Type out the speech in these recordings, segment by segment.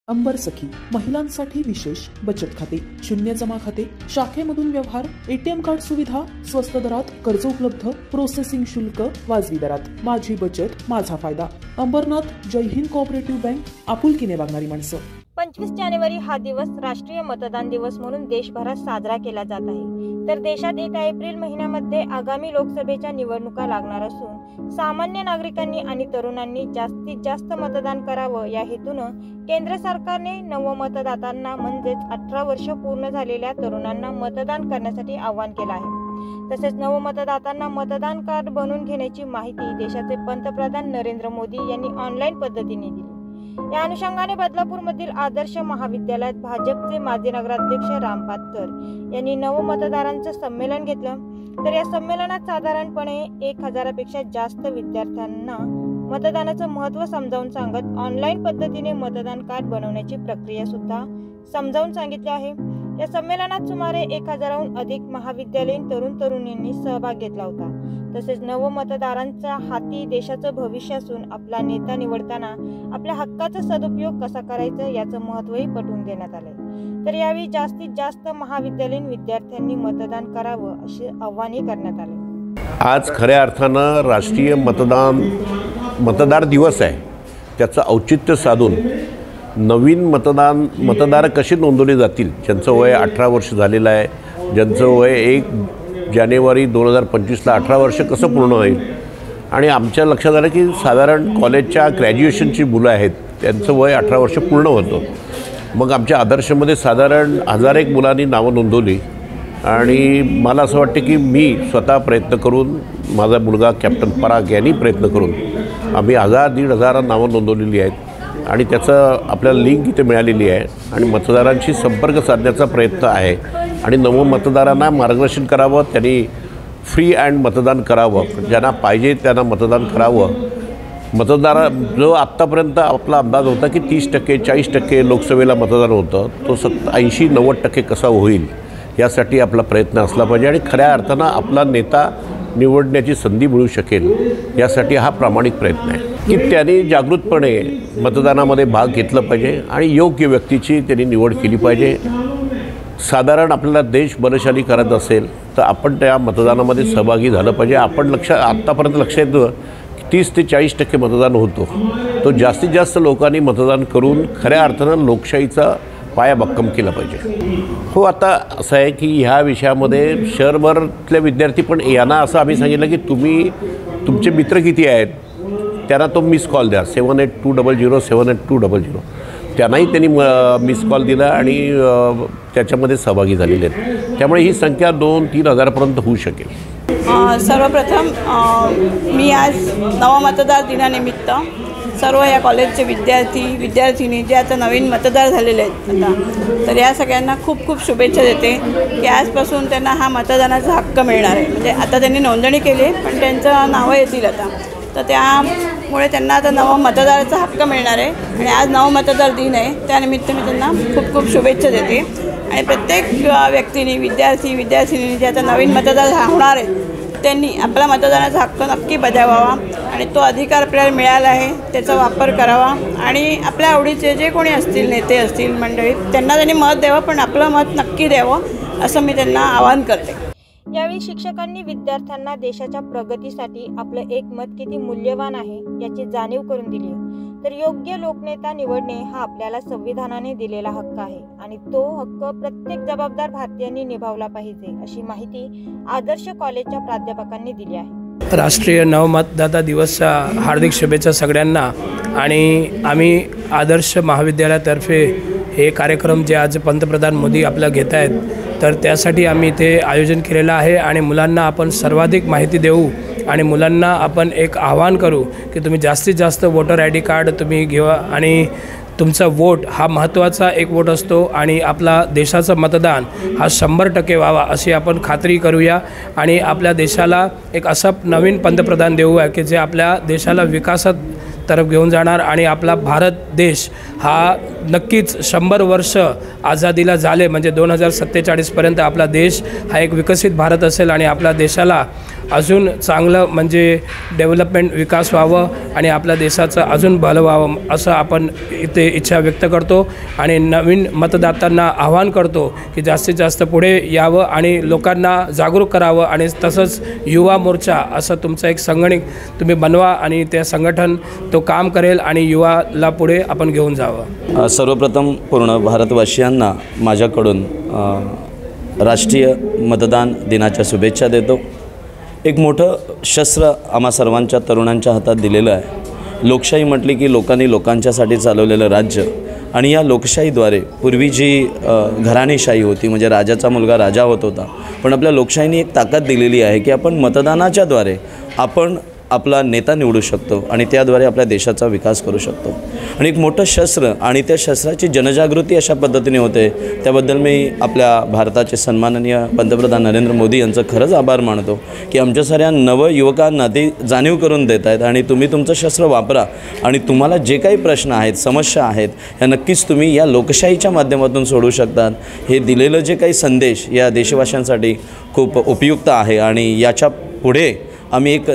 अंबर सखी महिलांसाठी विशेष बचत खाते, शून्य जमा खाते, शाखेमधून व्यवहार, एटीएम कार्ड सुविधा, स्वस्त दरात कर्ज उपलब्ध, प्रोसेसिंग शुल्क वाजवी दरात, माझी बचत माझा फायदा। अंबरनाथ जय हिंद कोऑपरेटिव्ह बँक, आपुलकीने वागणारी माणसं। 25 जानेवारी हा दिवस राष्ट्रीय मतदान दिवस म्हणून देशभरात साजरा केला जात आहे। तर देशात 1 एप्रिल महिन्यामध्ये आगामी लोकसभेच्या निवडणुका लागणार असून सामान्य नागरिकांनी आणि तरुणांनी जास्तीत जास्त मतदान करावं या हेतूने केंद्र सरकारने नवमतदातांना म्हणजेच 18 वर्ष पूर्ण झालेल्या तरुणांना मतदान करण्यासाठी आवाहन केलं आहे। तसेच नवमतदातांना मतदान कार्ड बनवून घेण्याची माहिती देशाचे पंतप्रधान नरेंद्र मोदी यांनी ऑनलाईन पद्धतीने दिली। या अनुषंगाने बदलापूरमधील आदर्श महाविद्यालयात भाजपचे माजी नगराध्यक्ष राम पातकर यांनी नवमतदारांचं संमेलन घेतलं। तर या संमेलनात साधारणपणे 1000 पेक्षा जास्त विद्यार्थ्यांना मतदानाचं महत्त्व समजावून सांगत ऑनलाईन पद्धतीने मतदान कार्ड बनवण्याची प्रक्रिया सुद्धा समजावून सांगितली आहे। या संमेलनात सुमारे 1000हून अधिक महाविद्यालयीन तरुण तरुणींनी सहभाग घेतला होता। तसेच नवमतदारांच्या हाती देशाचं भविष्य असून आपला नेता निवडताना आपल्या हक्काचा सदुपयोग कसा करायचा याचं महत्त्वही पटवून देण्यात आले। तर यावेळी जास्तीत जास्त महाविद्यालयीन विद्यार्थ्यांनी मतदान करावं असे आवाहनही करण्यात आले। आज खऱ्या अर्थानं राष्ट्रीय मतदार दिवस आहे। त्याचं औचित्य साधून नवीन मतदार कसे नोंदवले जातील, ज्यांचं वय 18 वर्ष झालेलं आहे, ज्यांचं वय 1 जानेवारी 2025ला 18 वर्ष कसं पूर्ण होईल। आणि आमच्या लक्षात आलं की साधारण कॉलेजच्या ग्रॅज्युएशनची मुलं आहेत, त्यांचं वय 18 वर्ष पूर्ण होतं। मग आमच्या आदर्शमध्ये साधारण 1001 मुलांनी नावं नोंदवली आणि मला असं वाटतं की मी स्वतः प्रयत्न करून, माझा मुलगा कॅप्टन पराग यांनी प्रयत्न करून आम्ही 1000-1500 नावं नोंदवलेली आहेत आणि त्याचं आपल्याला लिंक इथे मिळालेली आहे आणि मतदारांशी संपर्क साधण्याचा प्रयत्न आहे आणि नवमतदारांना मार्गदर्शन करावं, त्यांनी फ्री अँड मतदान करावं, ज्यांना पाहिजे त्यांना मतदान करावं। जो आत्तापर्यंत आपला अंदाज होता की 30% 40% लोकसभेला मतदान होतं, तो 80-90% कसा होईल यासाठी आपला प्रयत्न असला पाहिजे आणि खऱ्या अर्थानं आपला नेता निवडण्याची संधी मिळू शकेल यासाठी हा प्रामाणिक प्रयत्न आहे की त्यांनी जागृतपणे मतदानामध्ये भाग घेतला पाहिजे आणि योग्य व्यक्तीची त्यांनी निवड केली पाहिजे। साधारण आपल्याला देश बलशाली करत असेल तर आपण त्या मतदानामध्ये सहभागी झालं पाहिजे। आपण आत्तापर्यंत लक्ष येतं की 30 ते 40% मतदान होतो, तो जास्तीत जास्त लोकांनी मतदान करून खऱ्या अर्थानं लोकशाहीचा पाया भक्कम केला पाहिजे। हो, आता असं आहे की ह्या विषयामध्ये शहरभरातले विद्यार्थी पण यांना असं आम्ही सांगितलं की तुमचे मित्र किती आहेत त्यांना तो मिस कॉल द्या, 7820078200। त्यांनाही त्यांनी मिस कॉल दिला आणि त्याच्यामध्ये सहभागी झालेले आहेत। त्यामुळे ही संख्या 2-3 हजारापर्यंत होऊ शकेल। सर्वप्रथम मी आज नवमतदार दिनानिमित्त सर्व या कॉलेजचे विद्यार्थिनी जे आता नवीन मतदार झालेले आहेत आता, तर या सगळ्यांना खूप खूप शुभेच्छा देते की आजपासून त्यांना हा मतदानाचा हक्क मिळणार आहे। म्हणजे आता त्यांनी नोंदणी केली पण त्यांचं नावं येतील आता, तर त्यामुळे त्यांना आता नवमतदाराचा हक्क मिळणार आहे आणि आज नवमतदार दिन आहे, त्यानिमित्त मी त्यांना खूप खूप शुभेच्छा देते। आणि प्रत्येक व्यक्तीने विद्यार्थिनी जे आता नवीन मतदार होणार आहेत त्यांनी आपला मतदानाचा हक्क नक्की बजावावा आणि तो अधिकार आपल्याला मिळाला आहे त्याचा वापर करावा आणि आपल्या आवडीचे जे कोणी असतील, नेते असतील, मंडळी, त्यांना त्यांनी मत द्यावं, पण आपलं मत नक्की द्यावं असं मी त्यांना आवाहन करते। यावेळी शिक्षकांनी विद्यार्थ्यांना देशाच्या प्रगतीसाठी आपलं एक मत किती मूल्यवान आहे याची जाणीव करून दिली। तर योग्य लोकनेता निवडणे हा आपल्याला संविधानाने दिलेला हक्क आहे आणि तो हक्क प्रत्येक जबाबदार भारतीयांनी निभावला पाहिजे अशी माहिती आदर्श कॉलेजच्या प्राध्यापकांनी दिली आहे। राष्ट्रीय नवमतदाता दिवसच्या हार्दिक शुभेच्छा सगळ्यांना। आणि आम्ही आदर्श महाविद्यालयातर्फे हे कार्यक्रम जे आज पंतप्रधान मोदी आपला घेत आहेत, तर त्यासाठी आम्ही इथे आयोजन केलेलं आहे आणि मुलांना आपण सर्वाधिक माहिती देऊ आणि मुलांना आपण एक आवाहन करू की तुम्ही जास्तीत जास्त वोटर ID कार्ड तुम्ही घेवा आणि तुमचा वोट हा महत्त्वाचा एक वोट असतो आणि आपला देशाचं मतदान हा 100% व्हावा अशी आपण खात्री करूया आणि आपल्या देशाला एक असा नवीन पंतप्रधान देऊया की जे आपल्या देशाला विकासात तरफ घेऊन जाणार आणि आपला भारत देश हा नक्कीच 100 वर्ष आझादीला झाले म्हणजे 2047पर्यंत आपला देश हा एक विकसित भारत असेल आणि आपल्या देशाला अजून चांगलं म्हणजे डेव्हलपमेंट विकास व्हावं आणि आपल्या देशाचं अजून भलं व्हावं असं आपण इथे इच्छा व्यक्त करतो आणि नवीन मतदातांना आवाहन करतो की जास्तीत जास्त पुढे यावं आणि लोकांना जागरूक करावं आणि तसंच युवा मोर्चा असं तुमचं एक संगणक तुम्ही बनवा आणि ते संघटन तो काम करेल आणि युवाला पुढे आपण घेऊन जावं. सर्वप्रथम पूर्ण भारतवासियांना माझ्याकडून राष्ट्रीय मतदान दिनाच्या शुभेच्छा देतो. एक मोठं शस्त्र आम्हा सर्वांच्या तरुणांच्या हातात दिलेलं आहे. लोकशाही म्हटली की लोकांनी लोकांच्यासाठी चालवलेलं राज्य आणि या लोकशाहीद्वारे पूर्वी जी घराणेशाही होती म्हणजे राजाचा मुलगा राजा होत होता, पण आपल्या लोकशाहीने एक ताकद दिलेली आहे की आपण मतदानाच्याद्वारे आपण आपला नेता निवडू शकतो आणि त्याद्वारे आपल्या देशाचा विकास करू शकतो. आणि एक मोठं शस्त्र आणि त्या शस्त्राची जनजागृती अशा पद्धतीने होते. त्याबद्दल मी आपल्या भारताचे सन्माननीय पंतप्रधान नरेंद्र मोदी यांचं खरंच आभार मानतो की आमच्या साऱ्या नवयुवकांना ते जाणीव करून देत आहेत आणि तुम्ही तुमचं शस्त्र वापरा आणि तुम्हाला जे काही प्रश्न आहेत समस्या आहेत ह्या नक्कीच तुम्ही या लोकशाहीच्या माध्यमातून सोडवू शकतात. हे दिलेलं जे काही संदेश या देशवासियांसाठी खूप उपयुक्त आहे आणि याच्या पुढे आम्ही एक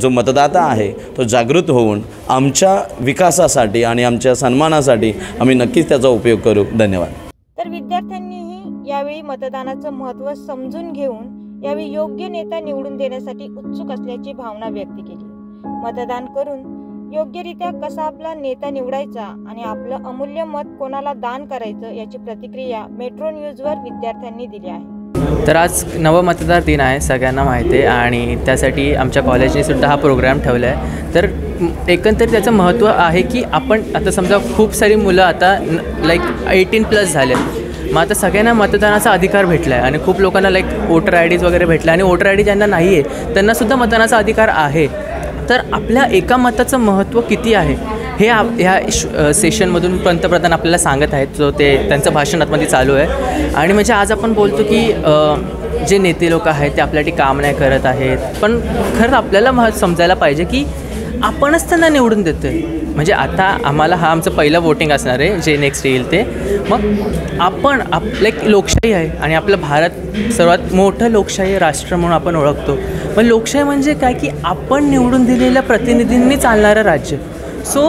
जो मतदाता आहे तो जागृत होऊन आमच्या विकासासाठी आणि आमच्या सन्मानासाठी आम्ही नक्कीच त्याचा उपयोग करू. धन्यवाद. तर विद्यार्थ्यांनीही यावेळी मतदानाचं महत्त्व समजून घेऊन यावेळी योग्य नेता निवडून देण्यासाठी उत्सुक असल्याची भावना व्यक्त केली. मतदान करून योग्यरित्या कसा आपला नेता निवडायचा आणि आपलं अमूल्य मत कोणाला दान करायचं याची प्रतिक्रिया मेट्रो न्यूजवर विद्यार्थ्यांनी दिली आहे. तर आज नवमतदार दिन आहे, सगळ्यांना माहिती आहे आणि त्यासाठी आमच्या कॉलेजने सुद्धा हा प्रोग्राम ठेवला आहे. तर एकंदरीत त्याचं महत्त्व आहे की आपण आता समजा खूप सारी मुलं आता लाईक 18+ झाले, मग आता सगळ्यांना मतदानाचा अधिकार भेटला आहे आणि खूप लोकांना लाईक वोटर IDs वगैरे भेटला आणि वोटर ID ज्यांना नाही आहे त्यांनासुद्धा मतदानाचा अधिकार आहे. तर आपल्या एका मताचं महत्त्व किती आहे हे ह्या सेशनमधून पंतप्रधान आपल्याला सांगत आहेत, जो ते त्यांचं भाषण आतमध्ये चालू आहे. आणि म्हणजे आज आपण बोलतो की जे नेते लोक आहेत ते आपल्यासाठी काम नाही करत आहेत, पण खरं आपल्याला समजायला पाहिजे की आपणच त्यांना निवडून देतो आहे. म्हणजे आता आम्हाला हा आमचं पहिलं वोटिंग असणार आहे जे नेक्स्ट येईल ते. मग आपण आपलं लोकशाही आहे आणि आपलं भारत सर्वात मोठं लोकशाही राष्ट्र म्हणून आपण ओळखतो. पण लोकशाही म्हणजे काय की आपण निवडून दिलेल्या प्रतिनिधींनी चालणारं राज्य. सो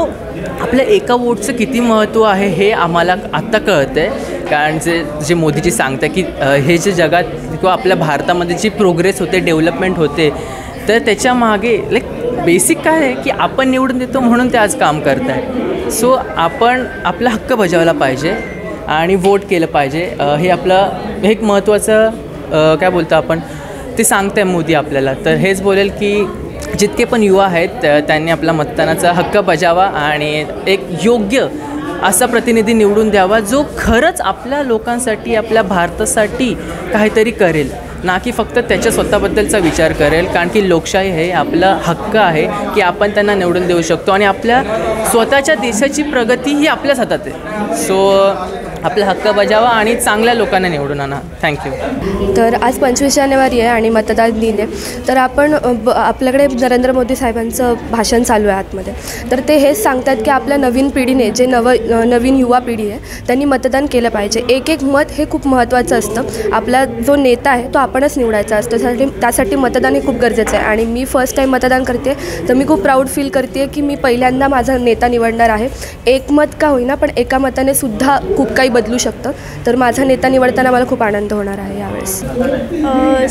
आपल्या एका वोटचं किती महत्त्व आहे हे आम्हाला आत्ता कळतं आहे. कारण जे मोदीजी सांगतं की हे जे जगात किंवा आपल्या भारतामध्ये जी प्रोग्रेस होते, डेव्हलपमेंट होते, तर त्याच्या मागे लाईक बेसिक काय आहे की आपण निवडून देतो म्हणून ते आज काम करत आहे. सो आपण आपला हक्क बजावला पाहिजे आणि वोट केलं पाहिजे. हे आपलं एक महत्त्वाचं काय बोलतो आपण ते सांगतं आहे मोदी आपल्याला. तर हेच बोलेल की जितके पण युवा आहेत त्यांनी आपला मतदानाचा हक्क बजावा आणि एक योग्य असा प्रतिनिधी निवडून द्यावा जो खरंच आपल्या लोकांसाठी आपल्या भारतासाठी काहीतरी करेल, ना की फक्त त्याच्या स्वतःबद्दलचा विचार करेल. कारण की लोकशाही हे आपला हक्क आहे की आपण त्यांना निवडून देऊ शकतो आणि आपल्या स्वतःच्या देशाची प्रगती ही आपल्याच हातात आहे. सो आपला हक्क बजावा आणि चांगल्या लोकांना निवडून आणा. थँक्यू. तर आज 25 जानेवारी आहे आणि मतदान दिन आहे. तर आपण आपल्याकडे नरेंद्र मोदी साहेबांचं भाषण चालू आहे आतमध्ये. तर ते हेच सांगतात की आपल्या नवीन पिढीने जे नवीन युवा पिढी आहे त्यांनी मतदान केलं पाहिजे. एक मत हे खूप महत्त्वाचं असतं. आपला जो नेता आहे तो आपणच निवडायचा असतो. त्यासाठी मतदान हे खूप गरजेचं आहे. आणि मी फर्स्ट टाईम मतदान करते तर मी खूप प्राऊड फील करते की मी पहिल्यांदा माझा नेता निवडणार आहे. एक मत का होईना पण एका मताने सुद्धा खूप काही बदलू शकतं. तर माझा नेता निवडताना मला खूप आनंद होणार आहे यावेळेस.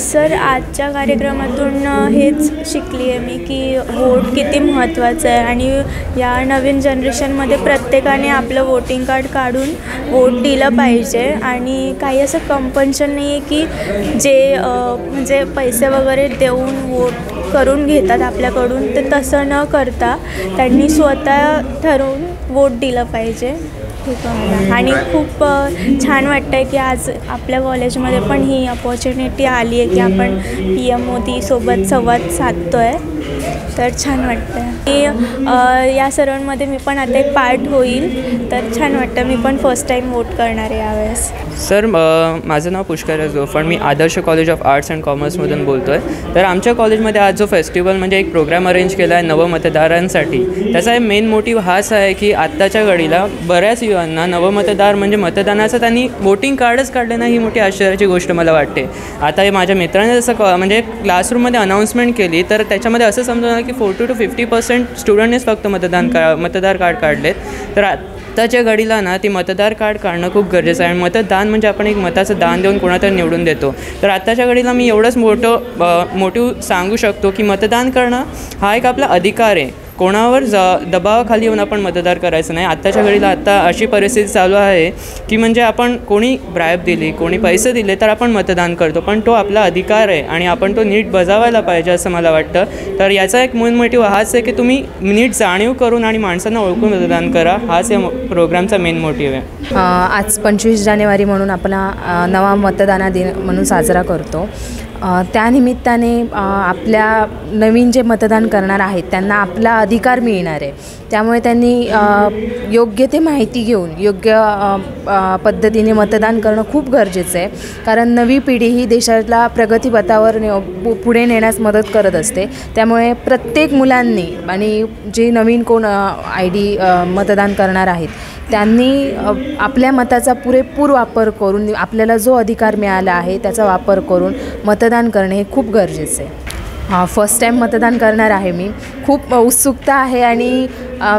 सर, आजच्या कार्यक्रमातून हेच शिकली आहे मी की वोट किती महत्त्वाचं आहे आणि या नवीन जनरेशनमध्ये प्रत्येकाने आपलं वोटिंग कार्ड काढून वोट दिलं पाहिजे. आणि काही असं कंपल्शन नाही आहे की जे म्हणजे पैसे वगैरे देऊन वोट करून घेतात आपल्याकडून, ते तसं न करता त्यांनी स्वतः ठरवून वोट दिलं पाहिजे. ठीक आहे. आणि खूप छान वाटतं आहे की आज आपल्या कॉलेजमध्ये पण ही अपॉर्च्युनिटी आली आहे की आपण PM मोदीसोबत संवाद साधतो आहे. तर छान वाटतं. या सर्वांमध्ये मी पण आता एक पार्ट होईल, तर छान वाटतं. मी पण फर्स्ट टाईम वोट करणार आहे यावेळेस. सर, माझं नाव पुष्कर जोफण, मी आदर्श कॉलेज ऑफ आर्ट्स अँड कॉमर्समधून बोलतो आहे. तर आमच्या कॉलेजमध्ये आज जो फेस्टिवल म्हणजे एक प्रोग्राम अरेंज केला आहे नवमतदारांसाठी, त्याचा मेन मोटिव्ह हाच आहे की आत्ताच्या घडीला बऱ्याच युवांना नवमतदार म्हणजे मतदानाचं त्यांनी वोटिंग कार्डच काढले नाही, ही मोठी आश्चर्याची गोष्ट मला वाटते. आता माझ्या मित्राने जसं म्हणजे क्लासरूममध्ये अनाऊन्समेंट केली, तर त्याच्यामध्ये असं समजलं की 40 to 50% स्टुडंटनेच फक्त मतदार कार्ड काढलेत. तर आत्ताच्या घडीला ना ती मतदार कार्ड काढणं खूप गरजेचं आहे. मतदान म्हणजे आपण एक मताचं दान देऊन कोणातरी निवडून देतो. तर आत्ताच्या घडीला मी एवढंच मोटिव्ह सांगू शकतो की मतदान करणं हा एक आपला अधिकार आहे. कोणावर दबावाखाली येऊन आपण मतदार करायचं नाही. आत्ताच्या घडीला आत्ता अशी परिस्थिती चालू आहे की म्हणजे आपण कोणी ब्रायब दिली, कोणी पैसे दिले तर आपण मतदान करतो, पण तो आपला अधिकार आहे आणि आपण तो नीट बजावायला पाहिजे असं मला वाटतं. तर याचा एक मेन मोटिव्ह हाच आहे की तुम्ही नीट जाणीव करून आणि माणसांना ओळखून मतदान करा. हाच या प्रोग्रामचा मेन मोटिव्ह आहे. आज 25 जानेवारी म्हणून आपण नवा मतदाना दिन म्हणून साजरा करतो. त्यानिमित्ताने आपल्या नवीन जे मतदान करणार आहेत त्यांना आपला अधिकार मिळणार आहे. त्यामुळे त्यांनी योग्य ते माहिती घेऊन योग्य पद्धतीने मतदान करणं खूप गरजेचं आहे. कारण नवी पिढी ही देशाला प्रगतीपथावर पुढे नेण्यास मदत करत असते. त्यामुळे प्रत्येक मुलांनी आणि जे नवीन कोण मतदान करणार आहेत त्यांनी आपल्या मताचा पुरेपूर वापर करून आपल्याला जो अधिकार मिळाला आहे त्याचा वापर करून मतदान करणे हे खूप गरजेचं आहे. फर्स्ट टाईम मतदान करणार आहे मी. खूप उत्सुकता आहे आणि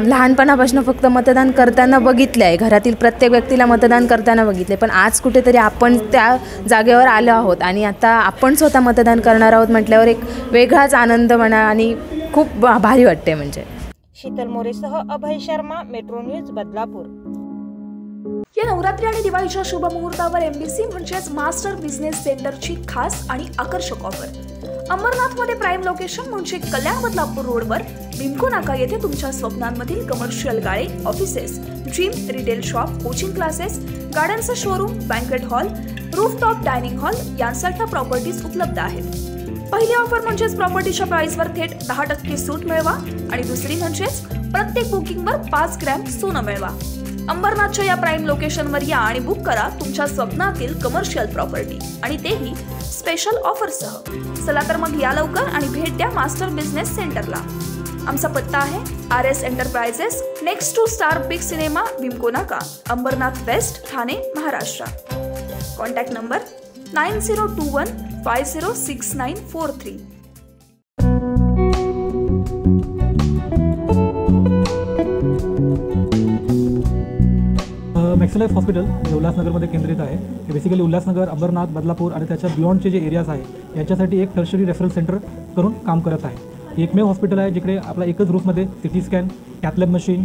लहानपणापासून फक्त मतदान करताना बघितलं आहे, घरातील प्रत्येक व्यक्तीला मतदान करताना बघितले, पण आज कुठेतरी आपण त्या जागेवर आलो आहोत आणि आता आपण स्वतः मतदान करणार आहोत म्हटल्यावर एक वेगळाच आनंद म्हणा आणि खूप भारी वाटते. म्हणजे शीतल मोरेसह अभय शर्मा, मेट्रो न्यूज, बदलापूर. या नवरात्री आणि दिवाळीच्या शुभ मुहूर्तावर MBC म्हणजेच मास्टर बिझनेस सेंटरची खास आणि आकर्षक ऑफर. अंबरनाथमध्ये प्राईम लोकेशन म्हणजे कल्याण बदलापूर रोडवर बिमको नाका येथे तुमच्या स्वप्नांमधील कमर्शियल गाळे, offices, gym, retail shop, coaching classes, गार्डनचं showroom, banquet hall, rooftop dining hall यांसारख्या प्रॉपर्टीज उपलब्ध आहेत. पहिली ऑफर म्हणजेच प्रॉपर्टीच्या प्राइसवर थेट 10% सूट मिळवा आणि दुसरी म्हणजेच प्रत्येक बुकिंगवर 5 ग्रॅम सोनं मिळवा. अंबरनाथच्या या प्राईम लोकेशनवर या आणि बुक करा तुमच्या स्वप्नातील कमर्शियल प्रॉपर्टी आणि तेही स्पेशल ऑफरसह. चला तर मग या लवकर आणि भेट द्या मास्टर बिझनेस सेंटरला. आमचा पत्ता आहे RS enterprises, next to Star Big cinema, Bimco Naka, Ambernath West, Thane, Maharashtra. Contact number 9021506943. Maxilife hospital हे उल्हासनगरमध्ये केंद्रित आहे. हे बेसिकली उल्हासनगर, अंबरनाथ, बदलापूर आणि त्याच्या बियॉन्डचे जे एरियाज आहे याच्यासाठी एक टर्शरी रेफरल सेंटर करून काम करत आहे. हे एकमेव हॉस्पिटल आहे जिकडे आपला एकच रूफमध्ये CT scan, cath lab machine,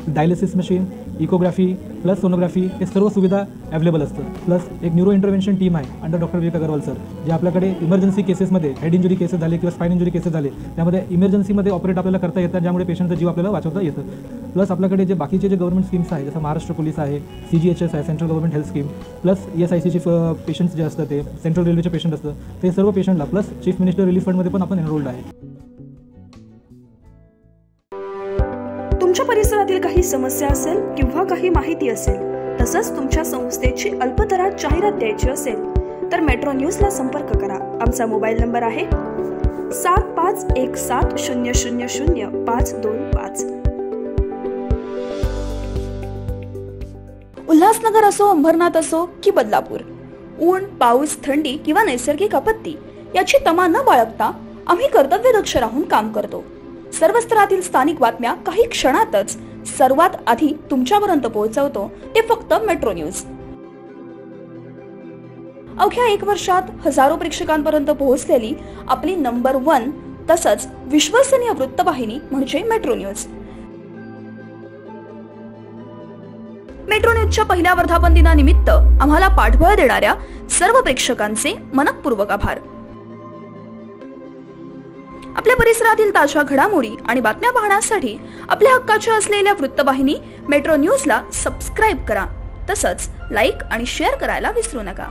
dialysis machine, echography plus sonography हे सर्व सुविधा अवेलेबल असतं. प्लस एक न्यूरो इंटरव्हेन्शन टीम आहे अंडर डॉक्टर विवेक अग्रवाल सर, जे आपल्याकडे इमर्जन्सी केसेसमध्ये हेड इंजुरी केसेस झाले किंवा स्पाइन इंजुरी केसेस झाले त्यामध्ये इमर्जन्सीमध्ये ऑपरेट आपल्याला करता येतात, ज्यामुळे पेशंटचा जीव आपल्याला वाचवता येतं. प्लस आपल्याकडे जे बाकीचे जे गव्हर्नमेंट स्कीम्स आहे जसं महाराष्ट्र पोलीस आहे, CGHS आहे, central government health scheme, plus ESICचे पेशंट्स जे असतं ते सेंट्रल रेल्वेचे पेशंट असतं ते सर्व पेशंटला प्लस चीफ मिनिस्टर रिलीफ फंडमध्ये पण आपण एनरोल्ड आहे. तुमच्या परिसरातील काही समस्या असेल किंवा काही माहिती असेल, तसंच तुमच्या संस्थेची अल्पदरात जाहिरात द्यायची असेल तर मेट्रो न्यूजला संपर्क करा. आमचा मोबाईल नंबर आहे 7517000525. उल्हासनगर असो, अंबरनाथ असो की बदलापूर, ऊन, पाऊस, थंडी किंवा नैसर्गिक आपत्ती याची तमा न बाळगता आम्ही कर्तव्यदक्ष राहून काम करतो. सर्व स्तरातील स्थानिक बातम्या काही क्षणातच सर्वात आधी तुमच्यापर्यंत पोहोचवतो ते फक्त मेट्रो न्यूज. अवघ्या 1 वर्षात हजारो प्रेक्षकांपर्यंत पोहोचलेली आपली नंबर 1 तसंच विश्वसनीय वृत्तवाहिनी म्हणजे मेट्रो न्यूज. मेट्रो न्यूजच्या पहिल्या वर्धापन दिनानिमित्त आम्हाला पाठबळ देणाऱ्या सर्व प्रेक्षकांचे मनःपूर्वक आभार. आपल्या परिसरातील ताज्या घडामोडी आणि बातम्या पाहण्यासाठी आपल्या हक्काच्या असलेल्या वृत्तवाहिनी मेट्रो न्यूजला सबस्क्राईब करा. तसंच लाईक आणि शेअर करायला विसरू नका.